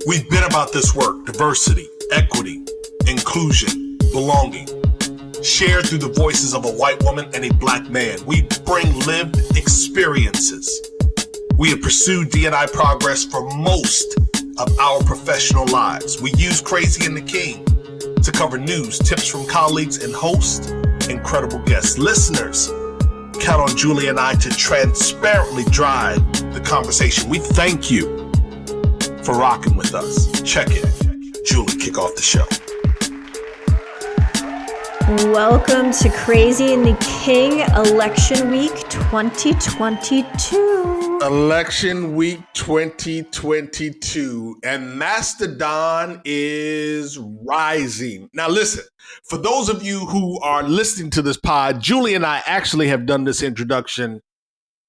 We've been about this work: diversity, equity, inclusion, belonging, shared through the voices of a white woman and a black man. We bring lived experiences. We have pursued D&I progress for most of our professional lives. We use Crazy and the King to cover news, tips from colleagues, and host incredible guests. Listeners, count on Julie and I to transparently drive the conversation. We thank you for rocking with us. Check it. Julie, kick off the show. Welcome to Crazy and the King Election Week 2022. Election Week 2022, and Mastodon is rising. Now listen, for those of you who are listening to this pod, Julie and I actually have done this introduction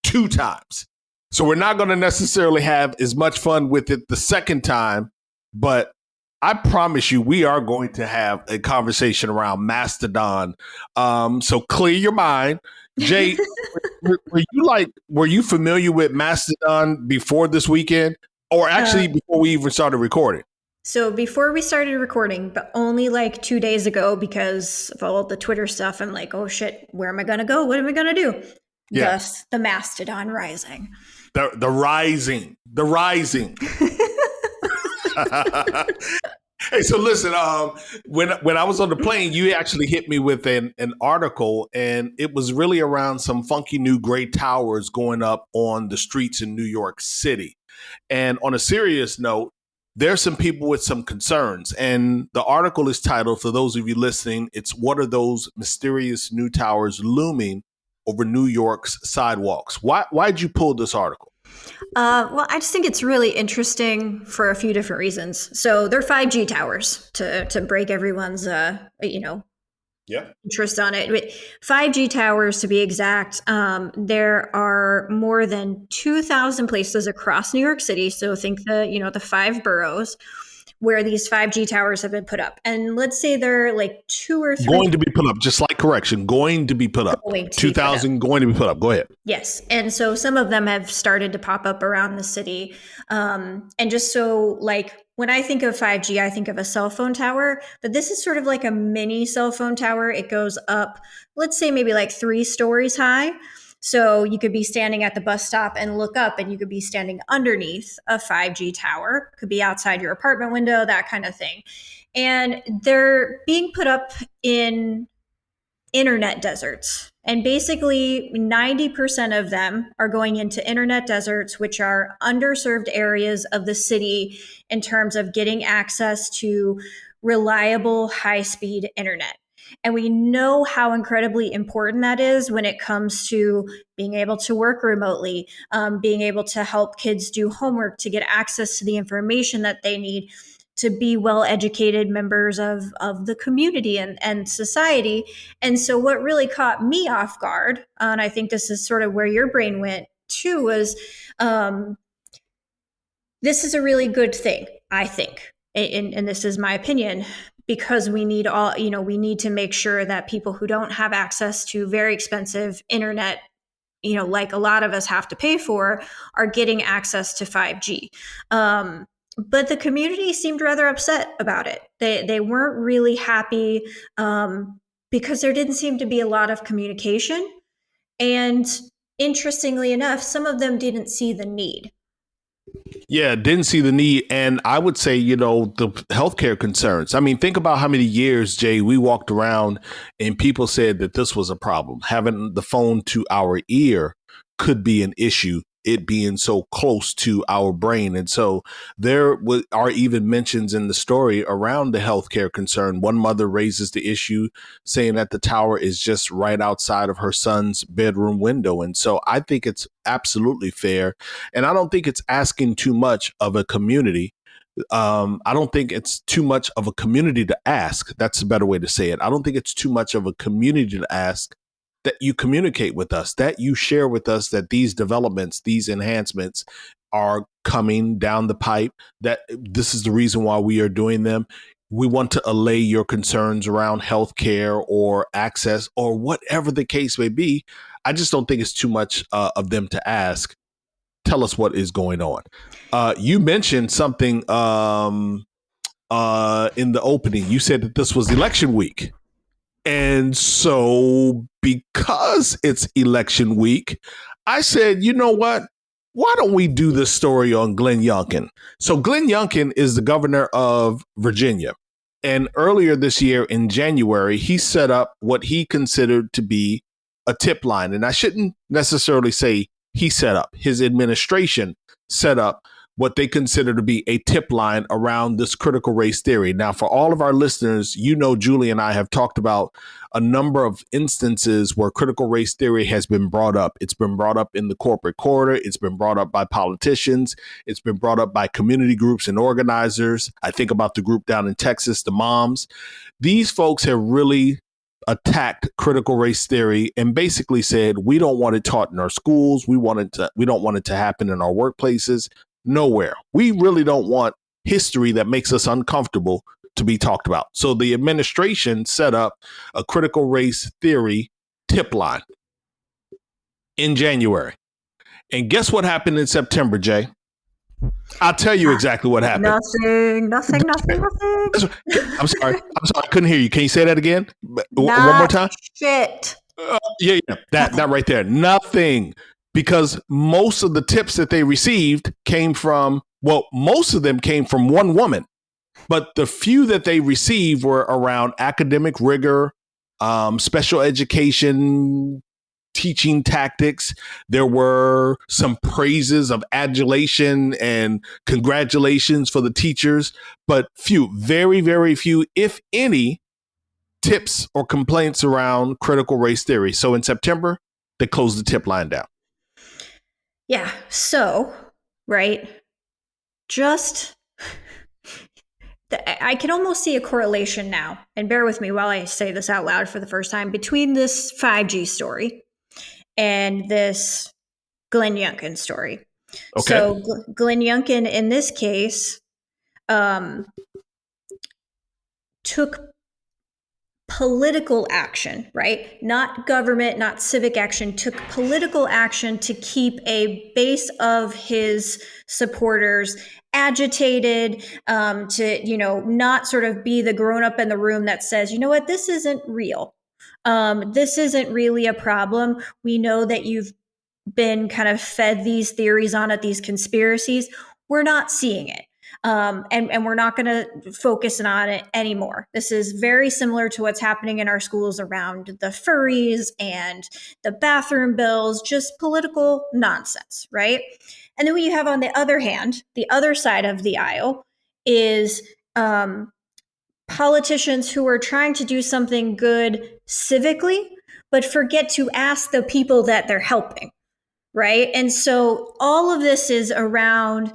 2 times. So we're not going to necessarily have as much fun with it the second time, but I promise you we are going to have a conversation around Mastodon. So clear your mind. Jay, were you familiar with Mastodon before this weekend, or actually before we even started recording? So before we started recording, but only like 2 days ago, because of all the Twitter stuff, I'm like, oh shit, where am I going to go? What am I going to do? Yeah. Thus, the Mastodon rising. The rising. Hey, so listen, when I was on the plane, you actually hit me with an article, and it was really around some funky new gray towers going up on the streets in New York City. And on a serious note, there's some people with some concerns. And the article is titled, for those of you listening, it's "What Are Those Mysterious New Towers Looming Over New York's Sidewalks?" Why'd you pull this article? Well, I just think it's really interesting for a few different reasons. So they're 5G towers to break everyone's, interest on it. 5G towers, to be exact. There are more than 2,000 places across New York City. So think the 5 boroughs where these 5G towers have been put up. And let's say they're like 2 or 3. Going to be put up, just like correction, going to be put up. 2,000 going to be put up. Go ahead. Yes. And so some of them have started to pop up around the city. And just so like when I think of 5G, I think of a cell phone tower, but this is sort of like a mini cell phone tower. It goes up, let's say maybe like 3 stories high. So you could be standing at the bus stop and look up, and you could be standing underneath a 5G tower, could be outside your apartment window, that kind of thing. And they're being put up in internet deserts. And basically 90% of them are going into internet deserts, which are underserved areas of the city in terms of getting access to reliable, high-speed internet. And we know how incredibly important that is when it comes to being able to work remotely, being able to help kids do homework, to get access to the information that they need, to be well-educated members of the community and society. And so what really caught me off guard, and I think this is sort of where your brain went too, was this is a really good thing, I think. And this is my opinion, because we need to make sure that people who don't have access to very expensive internet, like a lot of us have to pay for, are getting access to 5G. But the community seemed rather upset about it. They weren't really happy because there didn't seem to be a lot of communication. And interestingly enough, some of them didn't see the need. Yeah, didn't see the need. And I would say, the healthcare concerns. I mean, think about how many years, Jay, we walked around and people said that this was a problem. Having the phone to our ear could be an issue, it being so close to our brain. And so there are even mentions in the story around the healthcare concern. One mother raises the issue saying that the tower is just right outside of her son's bedroom window. And so I think it's absolutely fair. And I don't think it's asking too much of a community. I don't think it's too much of a community to ask. That's a better way to say it. I don't think it's too much of a community to ask that you communicate with us, that you share with us that these developments, these enhancements are coming down the pipe, that this is the reason why we are doing them. We want to allay your concerns around healthcare or access or whatever the case may be. I just don't think it's too much of them to ask. Tell us what is going on. You mentioned something in the opening. You said that this was election week. And so, because it's election week, I said, you know what? Why don't we do this story on Glenn Youngkin? So, Glenn Youngkin is the governor of Virginia. And earlier this year in January, he set up what he considered to be a tip line. And I shouldn't necessarily say he set up, his administration set up what they consider to be a tip line around this critical race theory. Now, for all of our listeners, you know, Julie and I have talked about a number of instances where critical race theory has been brought up. It's been brought up in the corporate quarter. It's been brought up by politicians. It's been brought up by community groups and organizers. I think about the group down in Texas, the Moms. These folks have really attacked critical race theory and basically said, we don't want it taught in our schools. We don't want it to happen in our workplaces. Nowhere. We really don't want history that makes us uncomfortable to be talked about. So the administration set up a critical race theory tip line in January. And guess what happened in September, Jay? I'll tell you exactly what happened. Nothing. I'm sorry. I couldn't hear you. Can you say that again? One more time? Shit. Yeah. That right there. Nothing. Because most of the tips that they received came from, well, most of them came from one woman, but the few that they received were around academic rigor, special education, teaching tactics. There were some praises of adulation and congratulations for the teachers, but few, very, very few, if any, tips or complaints around critical race theory. So in September, they closed the tip line down. Yeah. So, right. I can almost see a correlation now, and bear with me while I say this out loud for the first time, between this 5G story and this Glenn Youngkin story. Okay. So Glenn Youngkin, in this case, took political action, right? Not government, not civic action, took political action to keep a base of his supporters agitated, to, not sort of be the grown up in the room that says, you know what, this isn't real. This isn't really a problem. We know that you've been kind of fed these theories on it, these conspiracies. We're not seeing it. And we're not going to focus on it anymore. This is very similar to what's happening in our schools around the furries and the bathroom bills, just political nonsense, right? And then what you have on the other hand, the other side of the aisle is politicians who are trying to do something good civically, but forget to ask the people that they're helping, right? And so all of this is around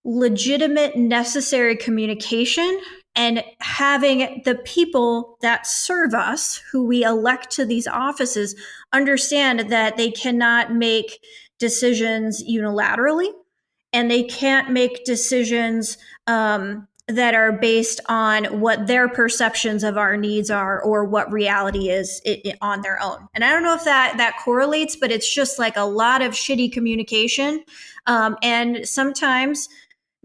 legitimate, necessary communication and having the people that serve us, who we elect to these offices, understand that they cannot make decisions unilaterally and they can't make decisions that are based on what their perceptions of our needs are or what reality is on their own. And I don't know if that correlates, but it's just like a lot of shitty communication. And sometimes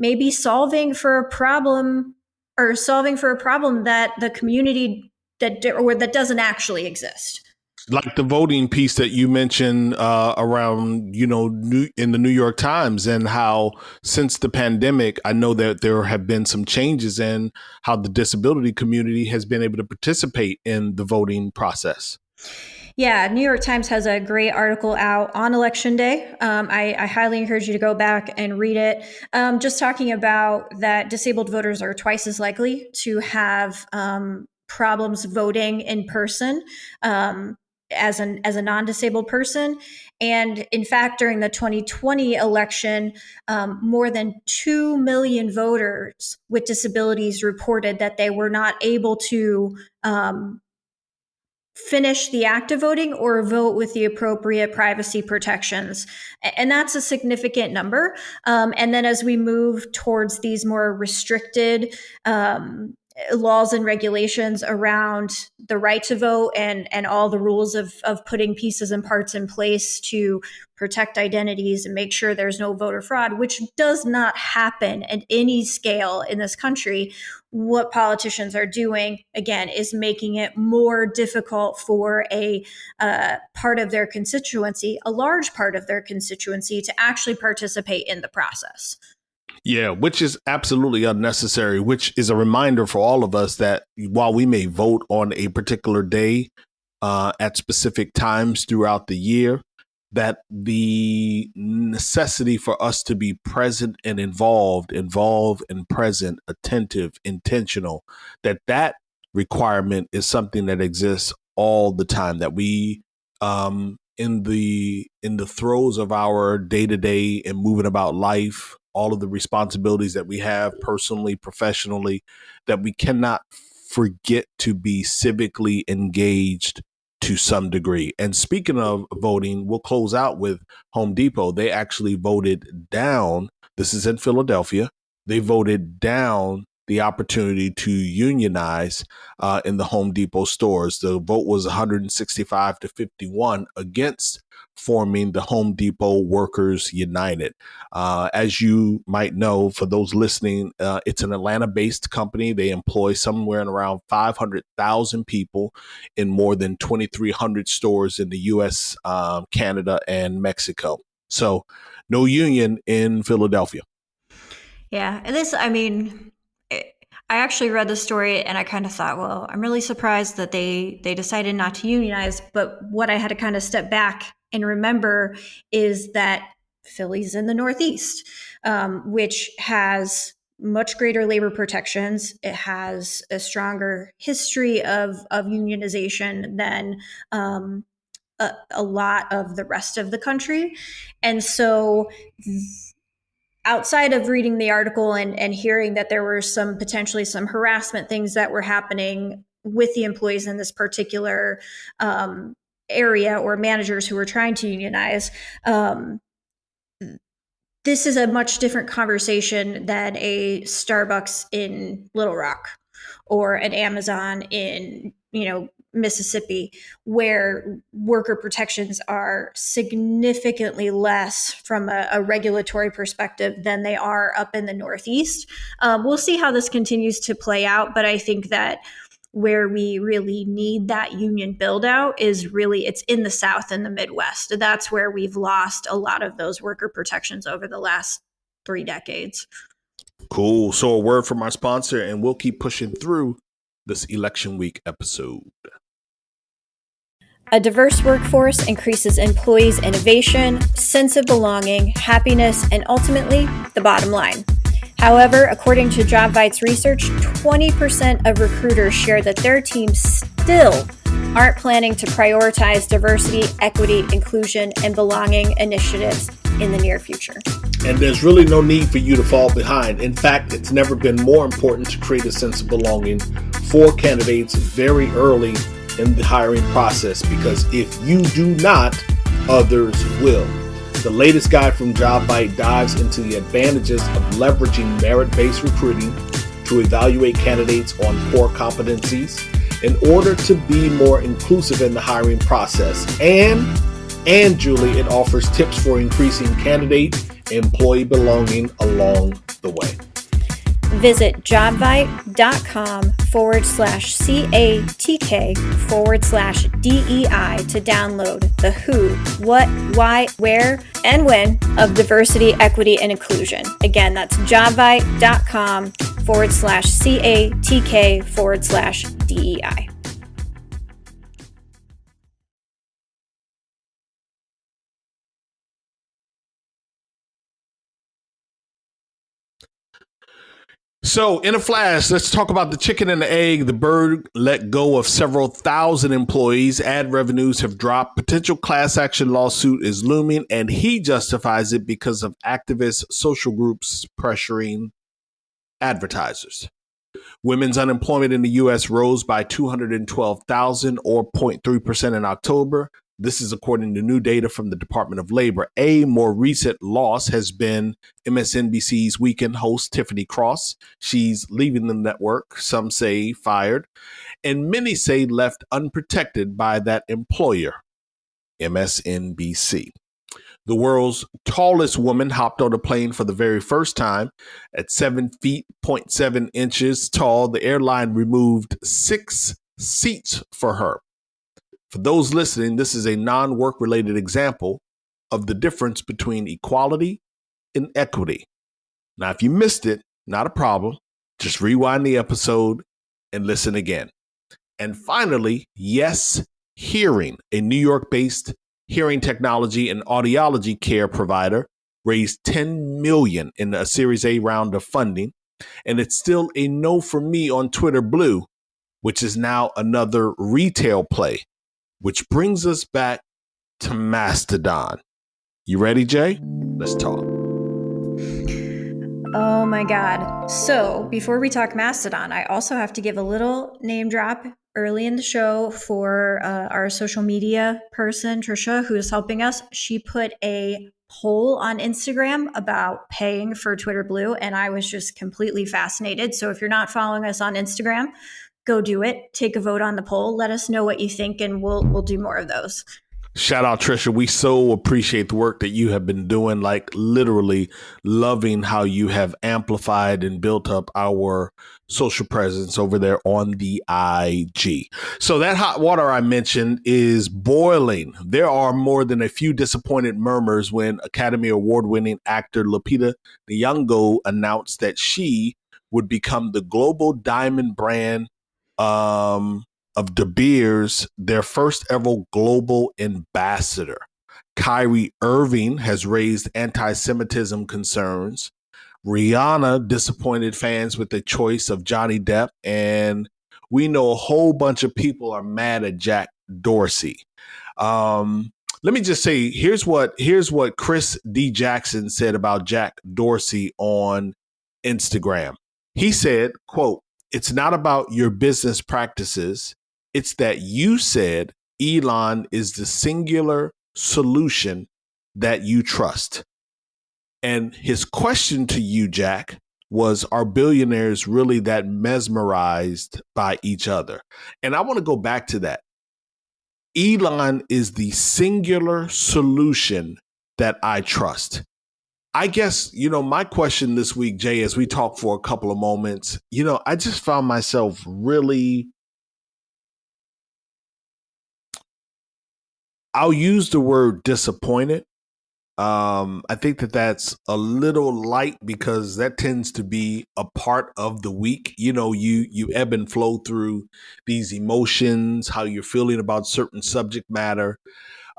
maybe solving for a problem that the community that doesn't actually exist. Like the voting piece that you mentioned around, in the New York Times, and how since the pandemic, I know that there have been some changes in how the disability community has been able to participate in the voting process. Yeah, New York Times has a great article out on Election Day. I highly encourage you to go back and read it. Just talking about that disabled voters are twice as likely to have problems voting in person as a non-disabled person. And in fact, during the 2020 election, more than 2 million voters with disabilities reported that they were not able to finish the act of voting or vote with the appropriate privacy protections. And that's a significant number. And then as we move towards these more restricted laws and regulations around the right to vote and all the rules of putting pieces and parts in place to protect identities and make sure there's no voter fraud, which does not happen at any scale in this country. What politicians are doing, again, is making it more difficult for a part of their constituency, a large part of their constituency, to actually participate in the process. Yeah, which is absolutely unnecessary, which is a reminder for all of us that while we may vote on a particular day at specific times throughout the year, that the necessity for us to be present and involved and present, attentive, intentional, that requirement is something that exists all the time, that we in the throes of our day-to-day and moving about life, all of the responsibilities that we have personally, professionally, that we cannot forget to be civically engaged to some degree. And speaking of voting, we'll close out with Home Depot. They actually voted down, this is in Philadelphia, they voted down the opportunity to unionize in the Home Depot stores. The vote was 165 to 51 against forming the Home Depot Workers United. As you might know, for those listening, it's an Atlanta-based company. They employ somewhere in around 500,000 people in more than 2,300 stores in the U.S., Canada, and Mexico. So no union in Philadelphia. Yeah. And this, I mean, I actually read the story and I kind of thought, well, I'm really surprised that they decided not to unionize. But what I had to kind of step back and remember is that Philly's in the Northeast, which has much greater labor protections. It has a stronger history of unionization than a lot of the rest of the country. And so outside of reading the article and hearing that there were potentially some harassment things that were happening with the employees in this particular area, or managers who were trying to unionize, this is a much different conversation than a Starbucks in Little Rock or an Amazon in, Mississippi, where worker protections are significantly less from a regulatory perspective than they are up in the Northeast. We'll see how this continues to play out, but I think that where we really need that union build out is really, it's in the South and the Midwest. That's where we've lost a lot of those worker protections over the last 3 decades. Cool. So a word from our sponsor, and we'll keep pushing through this election week episode. A diverse workforce increases employees' innovation, sense of belonging, happiness, and ultimately the bottom line. However, according to JobVite's research, 20% of recruiters share that their teams still aren't planning to prioritize diversity, equity, inclusion, and belonging initiatives in the near future. And there's really no need for you to fall behind. In fact, it's never been more important to create a sense of belonging for candidates very early in the hiring process, because if you do not, others will. The latest guide from JobVite dives into the advantages of leveraging merit-based recruiting to evaluate candidates on core competencies in order to be more inclusive in the hiring process. And Julie, it offers tips for increasing candidate employee belonging along the way. Visit jobvite.com/CATK/DEI to download the who, what, why, where, and when of diversity, equity, and inclusion. Again, that's jobvite.com/CATK/DEI. So, in a flash, let's talk about the chicken and the egg. The bird let go of several thousand employees. Ad revenues have dropped. Potential class action lawsuit is looming, and he justifies it because of activist social groups pressuring advertisers. Women's unemployment in the U.S. rose by 212,000 or 0.3% in October. This is according to new data from the Department of Labor. A more recent loss has been MSNBC's weekend host, Tiffany Cross. She's leaving the network, some say fired, and many say left unprotected by that employer, MSNBC. The world's tallest woman hopped on a plane for the very first time at 7 feet, 0.7 inches tall. The airline removed 6 seats for her. For those listening, this is a non-work related example of the difference between equality and equity. Now, if you missed it, not a problem. Just rewind the episode and listen again. And finally, Yes Hearing, a New York-based hearing technology and audiology care provider, raised $10 million in a Series A round of funding. And it's still a no for me on Twitter Blue, which is now another retail play, which brings us back to Mastodon. You ready, Jay? Let's talk. Oh my God. So before we talk Mastodon, I also have to give a little name drop early in the show for our social media person, Trisha, who is helping us. She put a poll on Instagram about paying for Twitter Blue, and I was just completely fascinated. So if you're not following us on Instagram, go do it. Take a vote on the poll. Let us know what you think, and we'll do more of those. Shout out, Trisha. We so appreciate the work that you have been doing, like literally loving how you have amplified and built up our social presence over there on the IG. So that hot water I mentioned is boiling. There are more than a few disappointed murmurs when Academy Award-winning actor Lupita Nyong'o announced that she would become the global diamond brand of De Beers, their first ever global ambassador. Kyrie Irving has raised anti-Semitism concerns. Rihanna disappointed fans with the choice of Johnny Depp. And we know a whole bunch of people are mad at Jack Dorsey. Let me just say, here's what Chris D. Jackson said about Jack Dorsey on Instagram. He said, quote, "It's not about your business practices. It's that you said Elon is the singular solution that you trust." And his question to you, Jack, was, are billionaires really that mesmerized by each other? And I want to go back to that. Elon is the singular solution that I trust. I guess, my question this week, Jay, as we talk for a couple of moments, I just found myself really, I'll use the word disappointed. I think that that's a little light because that tends to be a part of the week. You ebb and flow through these emotions, how you're feeling about certain subject matter.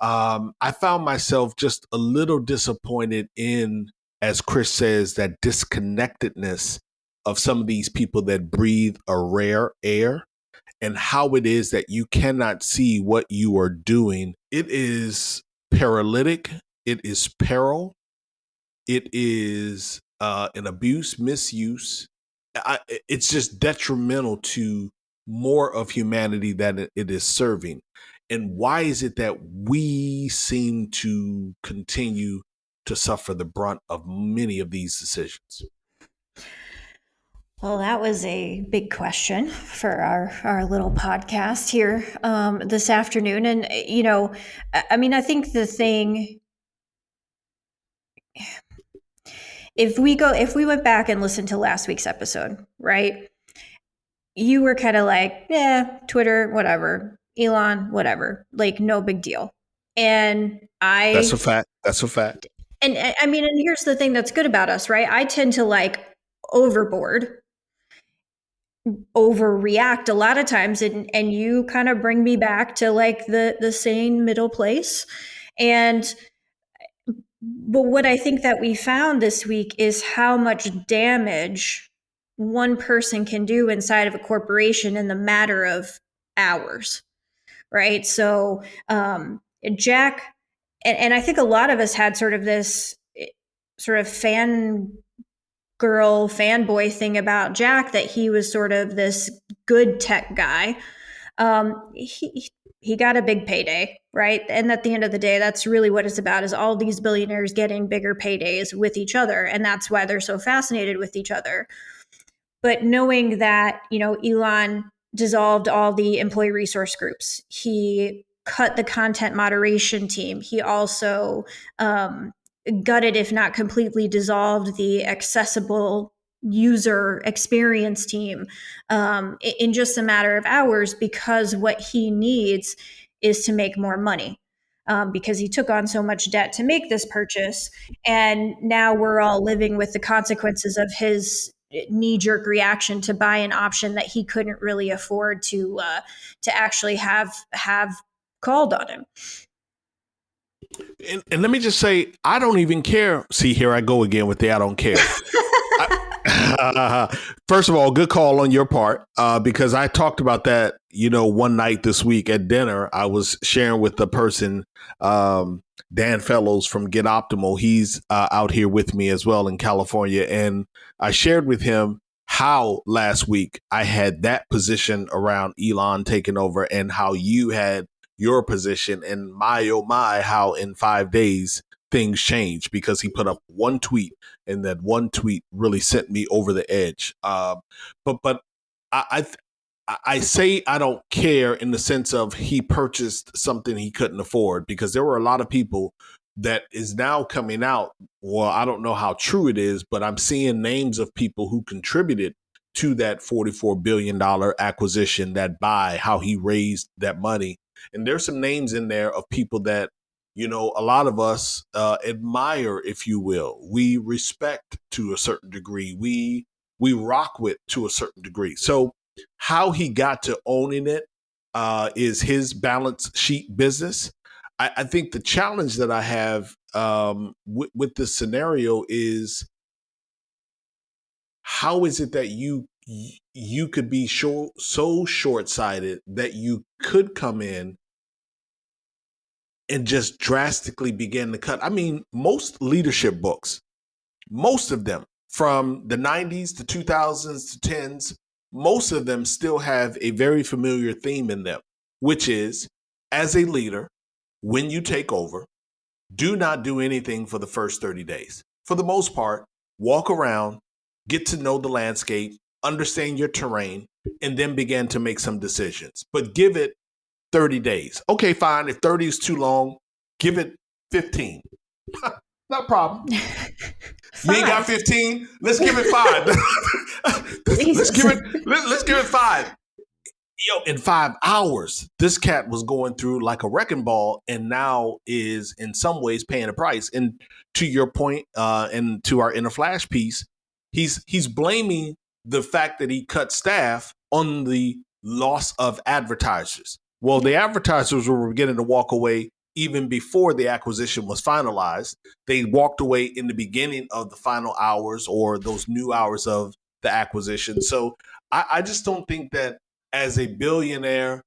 I found myself just a little disappointed in, as Chris says, that disconnectedness of some of these people that breathe a rare air, and how it is that you cannot see what you are doing. It is paralytic. It is peril. It is an abuse, misuse. It's just detrimental to more of humanity that it is serving. And why is it that we seem to continue to suffer the brunt of many of these decisions? Well, that was a big question for our little podcast here this afternoon. And, I think the thing, if we went back and listened to last week's episode, right? You were kind of like, yeah, Twitter, whatever, Elon, whatever, like no big deal. And That's a fact. That's a fact. And here's the thing that's good about us, right? I tend to overreact a lot of times, and you kind of bring me back to like the sane middle place. But what I think that we found this week is how much damage one person can do inside of a corporation in the matter of hours, right? So Jack, and I think a lot of us had sort of this sort of fanboy thing about Jack, that he was sort of this good tech guy. He got a big payday, right? And at the end of the day, that's really what it's about, is all these billionaires getting bigger paydays with each other. And that's why they're so fascinated with each other. But knowing that, Elon dissolved all the employee resource groups, he cut the content moderation team. He also gutted, if not completely dissolved, the accessible user experience team in just a matter of hours, because what he needs is to make more money. Because he took on so much debt to make this purchase. And now we're all living with the consequences of his knee-jerk reaction to buy an option that he couldn't really afford to actually have called on him. And let me just say, I don't even care. See, here I go again with the I don't care. First of all, good call on your part, because I talked about that, one night this week at dinner. I was sharing with the person, Dan Fellows from Get Optimal. He's out here with me as well in California. And I shared with him how last week I had that position around Elon taking over, and how you had your position, and my, oh my, how in 5 days things changed because he put up one tweet, and that one tweet really sent me over the edge. But I say I don't care in the sense of he purchased something he couldn't afford, because there were a lot of people that is now coming out. Well, I don't know how true it is, but I'm seeing names of people who contributed to that $44 billion acquisition, that buy, how he raised that money. And there's some names in there of people that, a lot of us admire, if you will. We respect to a certain degree. We rock with to a certain degree. So how he got to owning it is his balance sheet business. I think the challenge that I have with this scenario is, how is it that you could be so short-sighted that you could come in and just drastically begin to cut? I mean, most leadership books, most of them from the 90s to 2000s to 10s, most of them still have a very familiar theme in them, which is, as a leader, when you take over, do not do anything for the first 30 days. For the most part, walk around, get to know the landscape, understand your terrain, and then begin to make some decisions. But give it 30 days. Okay, fine. If 30 is too long, give it 15. No problem. You ain't got 15? Let's give it 5. let's give it 5. In 5 hours, this cat was going through like a wrecking ball, and now is in some ways paying a price. And to your point, and to our Inner Flash piece, he's blaming the fact that he cut staff on the loss of advertisers. Well, the advertisers were beginning to walk away even before the acquisition was finalized. They walked away in the beginning of the final hours, or those new hours of the acquisition. So I just don't think that, as a billionaire,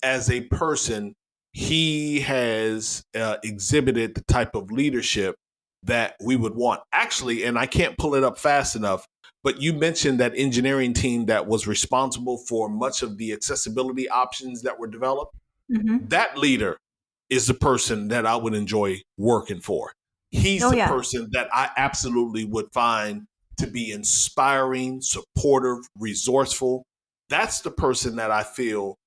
as a person, he has exhibited the type of leadership that we would want. Actually, and I can't pull it up fast enough, but you mentioned that engineering team that was responsible for much of the accessibility options that were developed. Mm-hmm. That leader is the person that I would enjoy working for. He's the person that I absolutely would find to be inspiring, supportive, resourceful. That's the person that I feel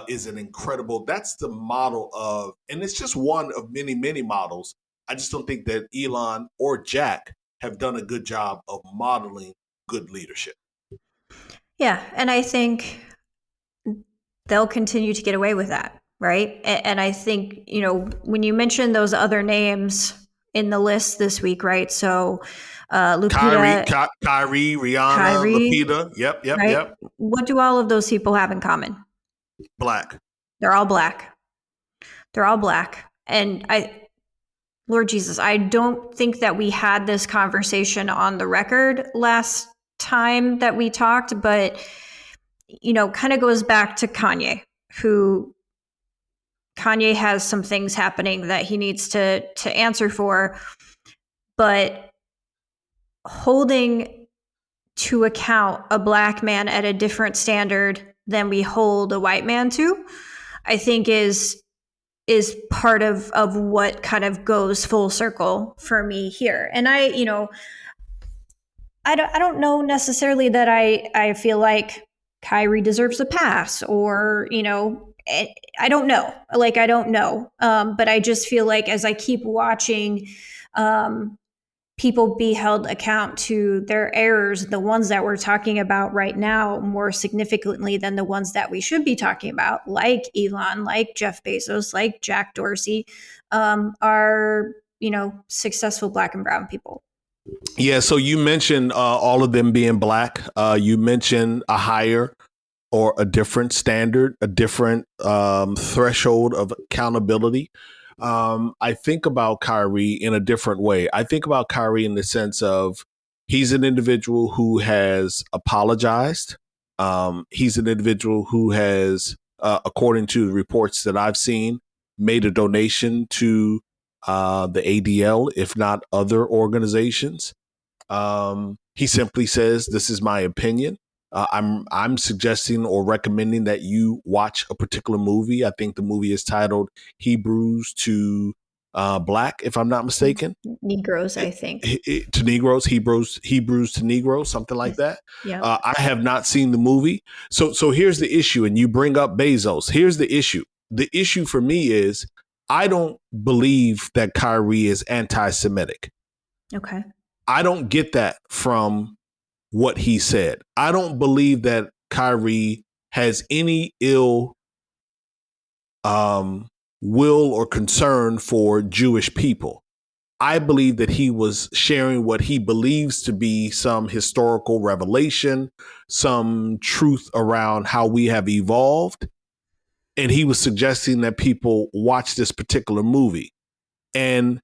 is an incredible, that's the model of, and it's just one of many, many models. I just don't think that Elon or Jack have done a good job of modeling good leadership. Yeah, and I think they'll continue to get away with that, right? And I think, when you mention those other names in the list this week, right? So Lupita, Kyrie, Rihanna, Lupita. Yep. Yep. What do all of those people have in common? Black. They're all black. And Lord Jesus, I don't think that we had this conversation on the record last time that we talked, but, kind of goes back to Kanye, Kanye has some things happening that he needs to answer for, but holding to account a black man at a different standard than we hold a white man to, I think is part of what kind of goes full circle for me here. And I don't know necessarily that I feel like Kyrie deserves a pass, or I don't know. Like, I don't know. But I just feel like as I keep watching um, people be held account to their errors, the ones that we're talking about right now more significantly than the ones that we should be talking about, like Elon, like Jeff Bezos, like Jack Dorsey, are successful Black and brown people. Yeah, so you mentioned all of them being black. You mentioned a higher or a different standard, a different threshold of accountability. I think about Kyrie in a different way. I think about Kyrie in the sense of he's an individual who has apologized. He's an individual who has, according to the reports that I've seen, made a donation to the ADL, if not other organizations. He simply says, "This is my opinion. I'm suggesting or recommending that you watch a particular movie. I think the movie is titled Hebrews to Black, if I'm not mistaken. Negroes, I think. To Negroes, Hebrews to Negroes, something like that. Yeah. I have not seen the movie. So here's the issue, and you bring up Bezos. Here's the issue. The issue for me is I don't believe that Kyrie is anti-Semitic. Okay. I don't get that from what he said. I don't believe that Kyrie has any ill will or concern for Jewish people. I believe that he was sharing what he believes to be some historical revelation, some truth around how we have evolved. And he was suggesting that people watch this particular movie. And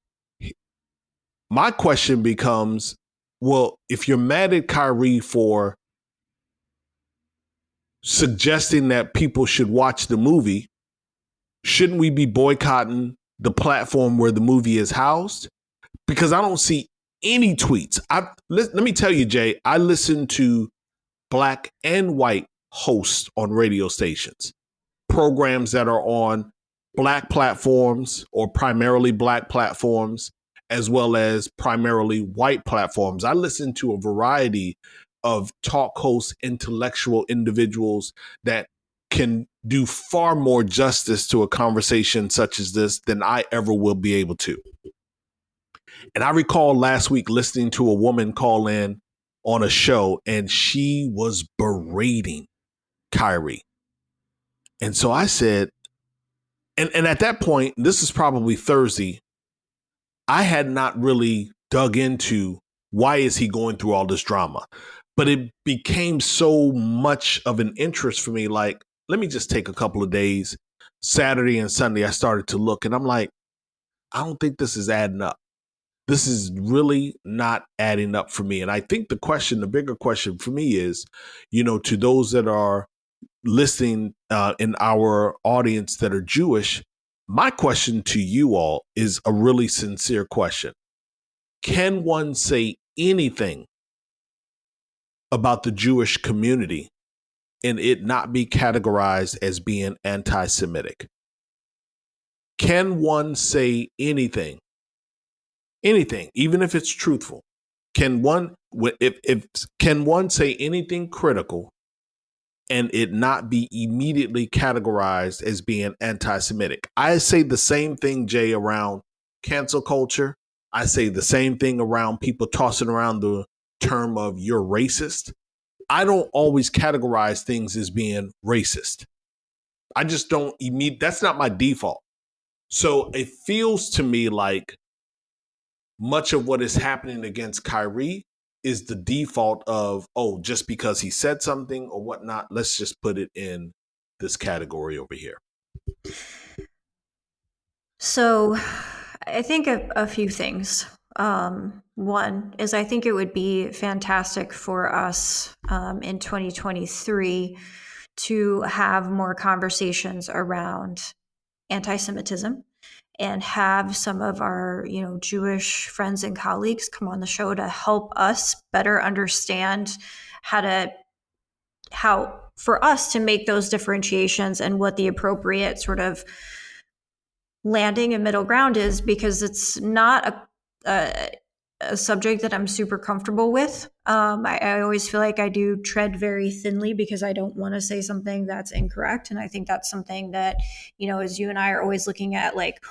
my question becomes, well, if you're mad at Kyrie for suggesting that people should watch the movie, shouldn't we be boycotting the platform where the movie is housed? Because I don't see any tweets. Let me tell you, Jay, I listen to black and white hosts on radio stations, programs that are on black platforms or primarily black platforms, as well as primarily white platforms. I listen to a variety of talk hosts, intellectual individuals that can do far more justice to a conversation such as this than I ever will be able to. And I recall last week listening to a woman call in on a show, and she was berating Kyrie. And so I said, and at that point, this is probably Thursday, I had not really dug into why is he going through all this drama. But it became so much of an interest for me. Like, let me just take a couple of days. Saturday and Sunday, I started to look, and I'm like, I don't think this is adding up. This is really not adding up for me. And I think the bigger question for me is, to those that are listening in our audience that are Jewish, my question to you all is a really sincere question. Can one say anything about the Jewish community and it not be categorized as being anti-Semitic? Can one say anything, even if it's truthful? Can one, can one say anything critical and it not be immediately categorized as being anti-Semitic? I say the same thing, Jay, around cancel culture. I say the same thing around people tossing around the term of you're racist. I don't always categorize things as being racist. I just don't that's not my default. So it feels to me like much of what is happening against Kyrie is the default of, oh, just because he said something or whatnot, let's just put it in this category over here. So I think a few things. One is I think it would be fantastic for us in 2023 to have more conversations around anti-Semitism and have some of our, Jewish friends and colleagues come on the show to help us better understand how to how for us to make those differentiations and what the appropriate sort of landing and middle ground is, because it's not a subject that I'm super comfortable with. I always feel like I do tread very thinly because I don't want to say something that's incorrect. And I think that's something that, as you and I are always looking at, like,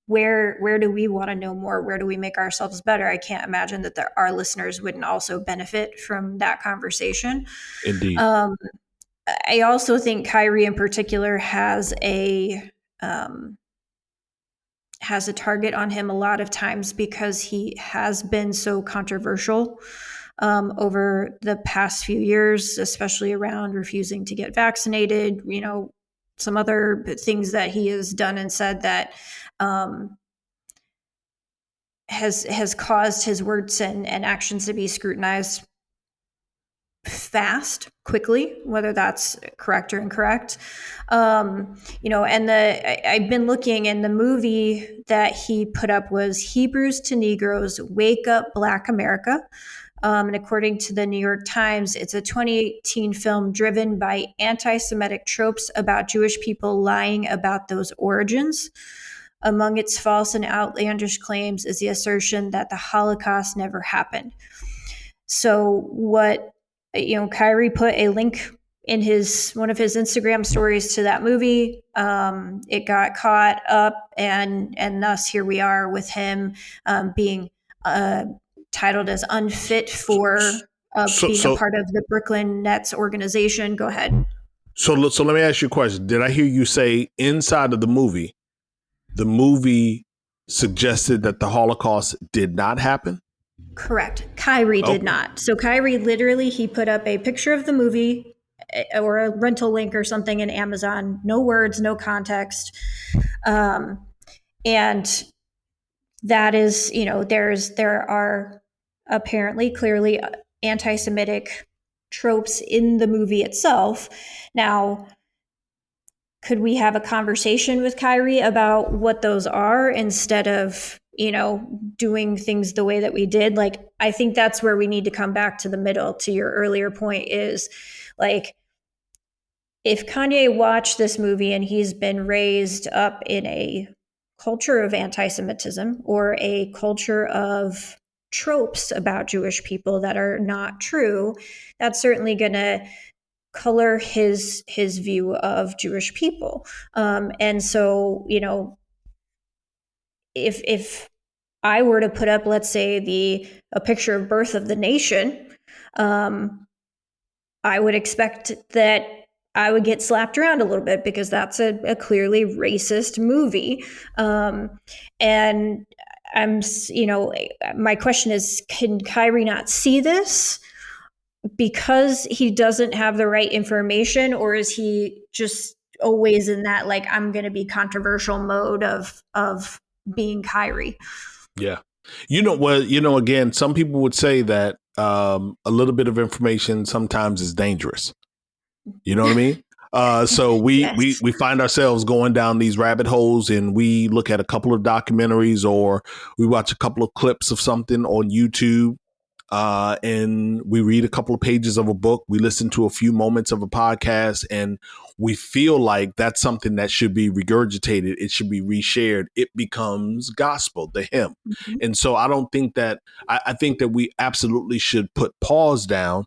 where do we want to know more? Where do we make ourselves better? I can't imagine that our listeners wouldn't also benefit from that conversation. Indeed. I also think Kyrie in particular um, has a target on him a lot of times because he has been so controversial over the past few years, especially around refusing to get vaccinated, some other things that he has done and said that has caused his words and actions to be scrutinized fast, quickly, whether that's correct or incorrect. And I've been looking, and the movie that he put up was Hebrews to Negroes, Wake Up Black America. And according to the New York Times, it's a 2018 film driven by anti-Semitic tropes about Jewish people lying about those origins. Among its false and outlandish claims is the assertion that the Holocaust never happened. So Kyrie put a link in one of his Instagram stories to that movie. It got caught up, and thus here we are with him being titled as unfit for being a part of the Brooklyn Nets organization. Go ahead. So let me ask you a question. Did I hear you say inside of the movie suggested that the Holocaust did not happen? Correct. Kyrie did not. So Kyrie literally, he put up a picture of the movie or a rental link or something in Amazon. No words, no context. And that is, there are apparently clearly anti-Semitic tropes in the movie itself. Now, could we have a conversation with Kyrie about what those are instead of, doing things the way that we did? Like, I think that's where we need to come back to the middle, to your earlier point, is like, if Kanye watched this movie and he's been raised up in a culture of anti-Semitism or a culture of tropes about Jewish people that are not true, that's certainly going to color his view of Jewish people. And so, if I were to put up, let's say, a picture of Birth of the Nation, I would expect that I would get slapped around a little bit because that's a clearly racist movie. And my question is, can Kyrie not see this because he doesn't have the right information, or is he just always in that, like, I'm going to be controversial mode of being Kyrie? Yeah. Again, some people would say that a little bit of information sometimes is dangerous. You know what I mean? So we find ourselves going down these rabbit holes, and we look at a couple of documentaries, or we watch a couple of clips of something on YouTube, and we read a couple of pages of a book. We listen to a few moments of a podcast, and we feel like that's something that should be regurgitated. It should be reshared. It becomes gospel, the hymn. Mm-hmm. And so I don't think that I think that we absolutely should put pause down.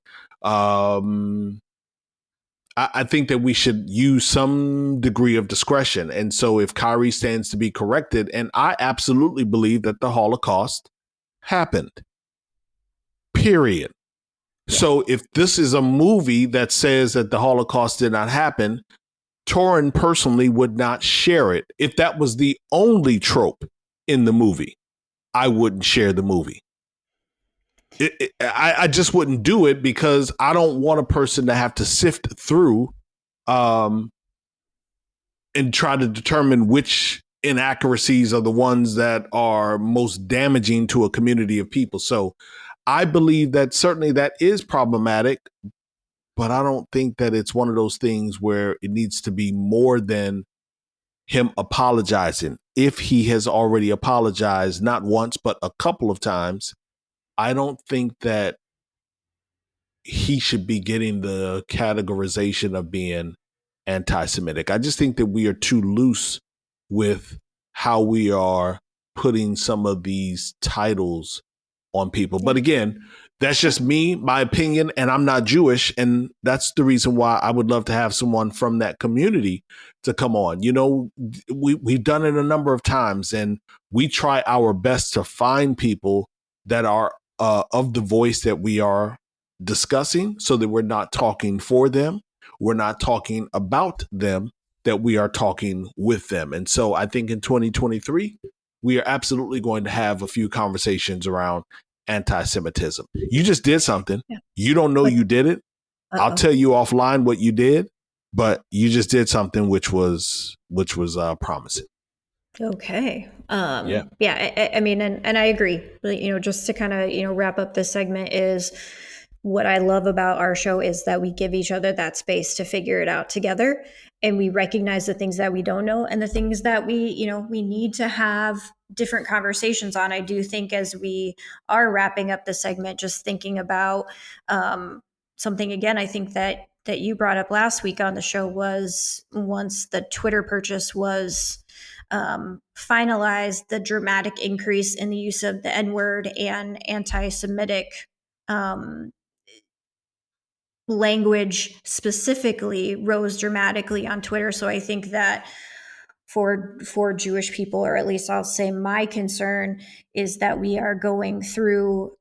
I think that we should use some degree of discretion. And so if Kyrie stands to be corrected, and I absolutely believe that the Holocaust happened, period. Yeah. So if this is a movie that says that the Holocaust did not happen, Torin personally would not share it. If that was the only trope in the movie, I wouldn't share the movie. I just wouldn't do it because I don't want a person to have to sift through and try to determine which inaccuracies are the ones that are most damaging to a community of people. So I believe that certainly that is problematic, but I don't think that it's one of those things where it needs to be more than him apologizing. If he has already apologized, not once, but a couple of times, I don't think that he should be getting the categorization of being anti-Semitic. I just think that we are too loose with how we are putting some of these titles on people. Yeah. But again, that's just me, my opinion, and I'm not Jewish. And that's the reason why I would love to have someone from that community to come on. You know, we've done it a number of times, and we try our best to find people that are of the voice that we are discussing, so that we're not talking for them. We're not talking about them, that we are talking with them. And so I think in 2023, we are absolutely going to have a few conversations around anti-Semitism. You just did something. Yeah. You don't know you did it. I'll tell you offline what you did, but you just did something which was promising. Okay. Yeah. I mean, and I agree. But, just to kind of, wrap up this segment is what I love about our show is that we give each other that space to figure it out together. And we recognize the things that we don't know and the things that we need to have different conversations on. I do think as we are wrapping up the segment, just thinking about something again, I think that you brought up last week on the show was once the Twitter purchase was finalized, the dramatic increase in the use of the N-word and anti-Semitic language specifically rose dramatically on Twitter. So I think that for Jewish people, or at least I'll say my concern is that we are going through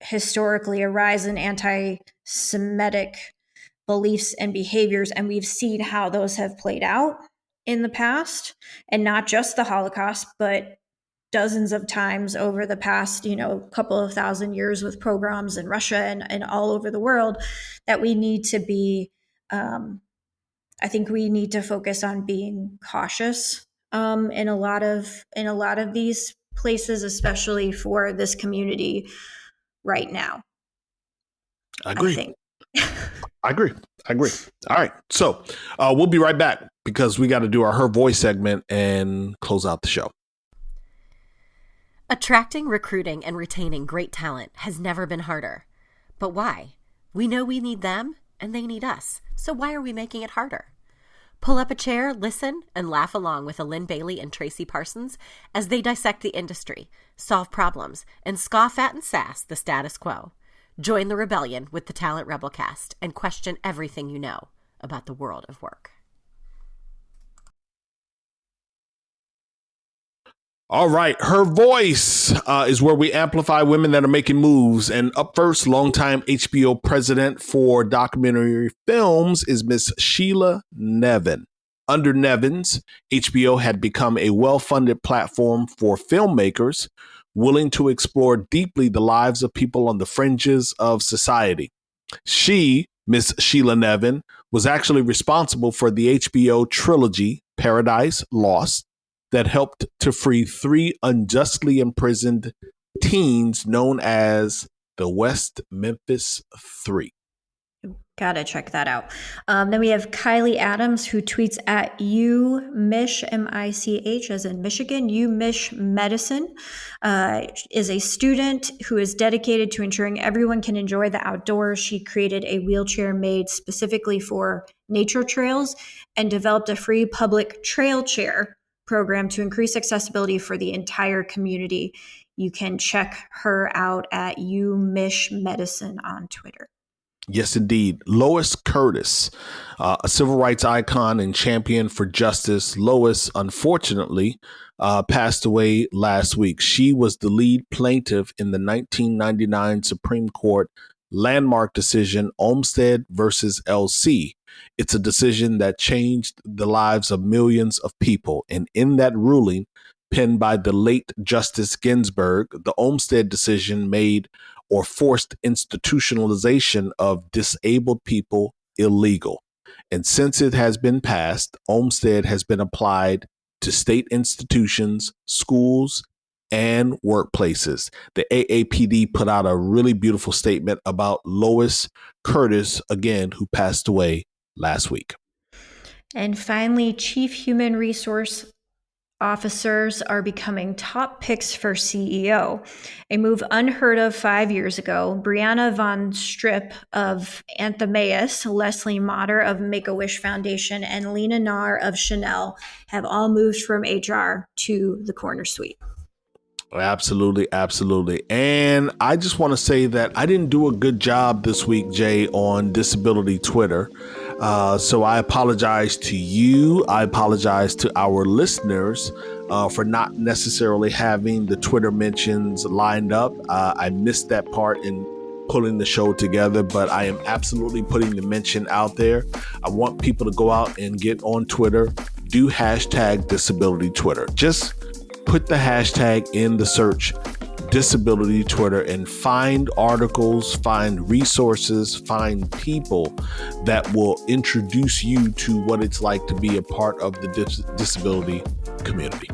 historically a rise in anti-Semitic beliefs and behaviors, and we've seen how those have played out in the past, and not just the Holocaust, but dozens of times over the past, couple of thousand years with pogroms in Russia and all over the world, that we need to be, I think we need to focus on being cautious in a lot of these places, especially for this community right now. I I agree. think. I agree. All right. So we'll be right back because we got to do our Her Voice segment and close out the show. Attracting, recruiting, and retaining great talent has never been harder. But why? We know we need them and they need us. So why are we making it harder? Pull up a chair, listen, and laugh along with Lynn Bailey and Tracy Parsons as they dissect the industry, solve problems, and scoff at and sass the status quo. Join the rebellion with the Talent Rebelcast and question everything you know about the world of work. All right. Her Voice is where we amplify women that are making moves. And up first, longtime HBO president for documentary films is Miss Sheila Nevin. Under Nevins, HBO had become a well-funded platform for filmmakers willing to explore deeply the lives of people on the fringes of society. She, Miss Sheila Nevin, was actually responsible for the HBO trilogy Paradise Lost that helped to free 3 unjustly imprisoned teens known as the West Memphis Three. Gotta check that out. Then we have Kylie Adams, who tweets at UMich, M-I-C-H, as in Michigan. UMich Medicine is a student who is dedicated to ensuring everyone can enjoy the outdoors. She created a wheelchair made specifically for nature trails and developed a free public trail chair program to increase accessibility for the entire community. You can check her out at UMich Medicine on Twitter. Yes, indeed. Lois Curtis, a civil rights icon and champion for justice. Lois, unfortunately, passed away last week. She was the lead plaintiff in the 1999 Supreme Court landmark decision, Olmstead versus LC. It's a decision that changed the lives of millions of people. And in that ruling, penned by the late Justice Ginsburg, the Olmstead decision made or forced institutionalization of disabled people illegal. And since it has been passed, Olmstead has been applied to state institutions, schools, and workplaces. The AAPD put out a really beautiful statement about Lois Curtis, again, who passed away last week. And finally, Chief Human Resource officers are becoming top picks for CEO, a move unheard of 5 years ago. Brianna von Strip of Anthemaeus, Leslie Motter of Make-A-Wish Foundation, and Lena Nair of Chanel have all moved from HR to the corner suite. Absolutely, absolutely. And I just want to say that I didn't do a good job this week, Jay, on disability Twitter. So I apologize to you. I apologize to our listeners for not necessarily having the Twitter mentions lined up. I missed that part in pulling the show together, but I am absolutely putting the mention out there. I want people to go out and get on Twitter, do hashtag disability Twitter. Just put the hashtag in the search disability Twitter and find articles, find resources, find people that will introduce you to what it's like to be a part of the disability community.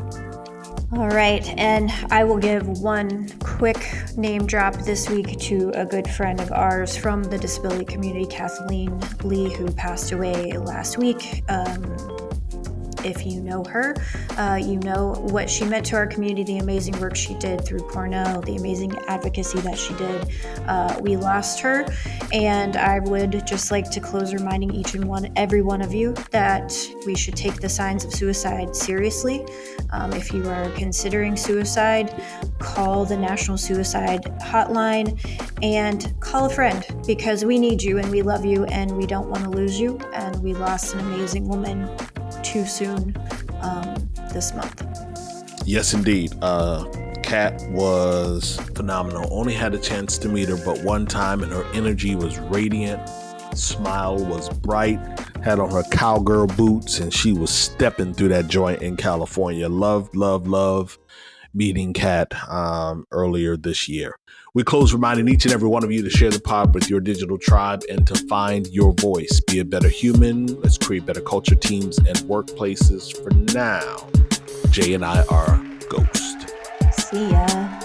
All right, and I will give one quick name drop this week to a good friend of ours from the disability community, Kathleen Lee, who passed away last week. If you know her, you know what she meant to our community, the amazing work she did through Cornell, the amazing advocacy that she did. We lost her, and I would just like to close reminding every one of you that we should take the signs of suicide seriously. If you are considering suicide, call the National Suicide Hotline and call a friend, because we need you and we love you and we don't want to lose you. And we lost an amazing woman too soon this month. Yes, indeed. Kat was phenomenal. Only had a chance to meet her but one time, and her energy was radiant. Smile was bright. Had on her cowgirl boots, and she was stepping through that joint in California. Love meeting Kat earlier this year. We close reminding each and every one of you to share the pod with your digital tribe and to find your voice. Be a better human. Let's create better culture, teams, and workplaces. For now, Jay and I are Ghost. See ya.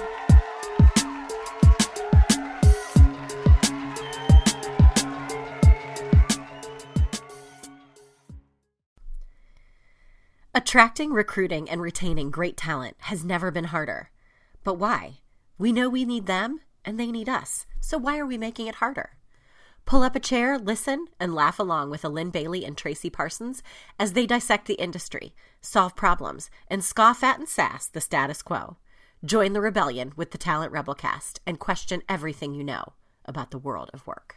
Attracting, recruiting, and retaining great talent has never been harder. But why? We know we need them, and they need us. So why are we making it harder? Pull up a chair, listen, and laugh along with Lynn Bailey and Tracy Parsons as they dissect the industry, solve problems, and scoff at and sass the status quo. Join the rebellion with the Talent Rebelcast and question everything you know about the world of work.